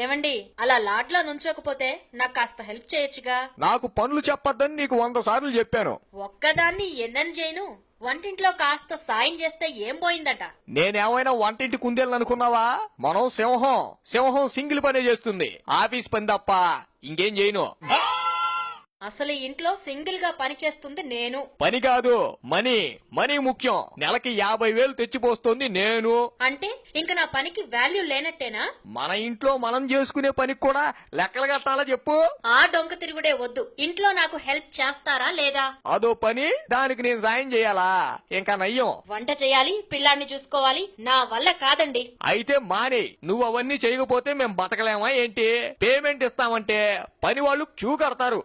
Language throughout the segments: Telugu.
ఏమండి, అలా లాడ్లో నుంచోకపోతే నాకు కాస్త హెల్ప్ చేయొచ్చుగా. నాకు పనులు చెప్పొద్దని నీకు 100 సార్లు చెప్పాను. ఒక్కదాన్ని ఎన్నని చేయను. వంటింట్లో కాస్త సాయం చేస్తే ఏం పోయిందట. నేనేమైనా వంటింటి కుందేలను అనుకున్నావా? మనం సింహం సింగిల్ పనే చేస్తుంది. ఆఫీస్ పని తప్ప ఇంకేం చేయను. అసలు ఇంట్లో సింగిల్ గా పని చేస్తుంది నేను. పని కాదు, మనీ ముఖ్యం. నెలకి 50,000 తెచ్చిపోస్తుంది నేను. అంటే ఇంక నా పనికి వాల్యూ లేనట్టేనా? మన ఇంట్లో మనం చేసుకునే పనికి కూడా లెక్కలు కట్టాలా చెప్పు? ఆ డొంక తిరుగుడే వద్దు. ఇంట్లో నాకు హెల్ప్ చేస్తారా లేదా? అదో పని, దానికి నేను సాయం చేయాలా? ఇంకా నయ్యం. వంట చేయాలి, పిల్లాన్ని చూసుకోవాలి, నా వల్ల కాదండి. అయితే మానే. నువ్వు అవన్నీ చేయకపోతే మేం బతకలేమా ఏంటి? పేమెంట్ ఇస్తామంటే పని వాళ్ళు క్యూ కడతారు.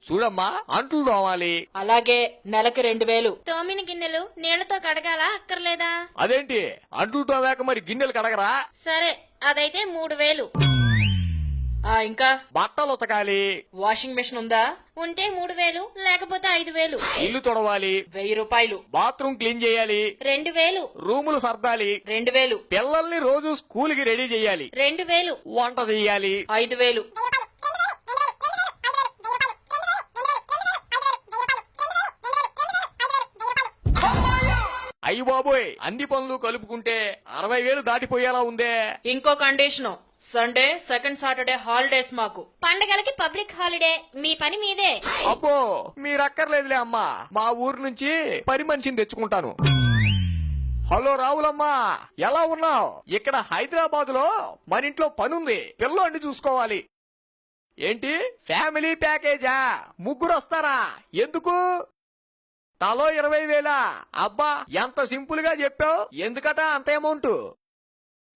చూడమ్మా, అంట్లు తోమాలి. అలాగే, నెలకి 2,000. తోమిన గిన్నెలు నీళ్లతో కడగాలా అక్కర్లేదా? అదేంటి, అంట్లు తోమాక మరి గిన్నెలు కడగరా? సరే, అదైతే 3,000. ఇంకా బట్టలు ఉతకాలి. వాషింగ్ మెషిన్ ఉందా? ఉంటే 3,000, లేకపోతే 5,000. ఇల్లు తొడవాలి. 1,000 రూపాయలు. బాత్రూమ్ క్లీన్ చేయాలి. 2,000. రూములు సర్దాలి. 2,000. పిల్లల్ని రోజు స్కూల్ కి రెడీ చేయాలి. 2,000. వంట చెయ్యాలి. 5,000. అయ్యి బాబోయ్, అన్ని పనులు కలుపుకుంటే 60,000 దాటిపోయేలా ఉందే. ఇంకో condition, Sunday, second Saturday holidays మాకు. పండగలకి పబ్లిక్ హాలిడే. మీ పని మీదే. అబ్బో, మీరక్కర్లేదులే అమ్మా. మా ఊరు నుంచి పని మనిషిని తెచ్చుకుంటాను. హలో రావులమ్మా, ఎలా ఉన్నావు? ఇక్కడ హైదరాబాద్ లో మన ఇంట్లో పనుంది. పిల్లోడిని చూసుకోవాలి. ఏంటి, ఫ్యామిలీ ప్యాకేజా? ముగ్గురు వస్తారా? ఎందుకు? తలో 20,000? అబ్బా, ఎంత సింపుల్ గా చెప్పావు. ఎందుకట అంత అమౌంట్?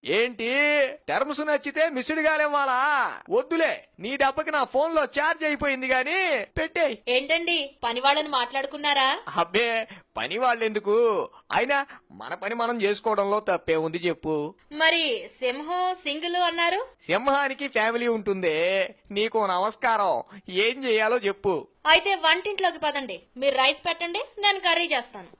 ఏంటి, టర్మ్స్ నచ్చితే మిస్డ్ కాలివ్వాలా? వద్దులే, నీ దెబ్బకి నా ఫోన్ లో ఛార్జ్ అయిపోయింది గాని పెట్టేయ్. ఏంటండి, పని వాళ్ళని మాట్లాడుకున్నారా? అబ్బే, పని వాళ్ళెందుకు? అయినా మన పని మనం చేసుకోవడంలో తప్పే ఉంది చెప్పు. మరి సింహం సింగిల్ అన్నారు. సింహానికి ఫ్యామిలీ ఉంటుందే. నీకు నమస్కారం. ఏం చెయ్యాలో చెప్పు. అయితే వంటింట్లోకి పదండి. మీరు రైస్ పెట్టండి, నేను కర్రీ చేస్తాను.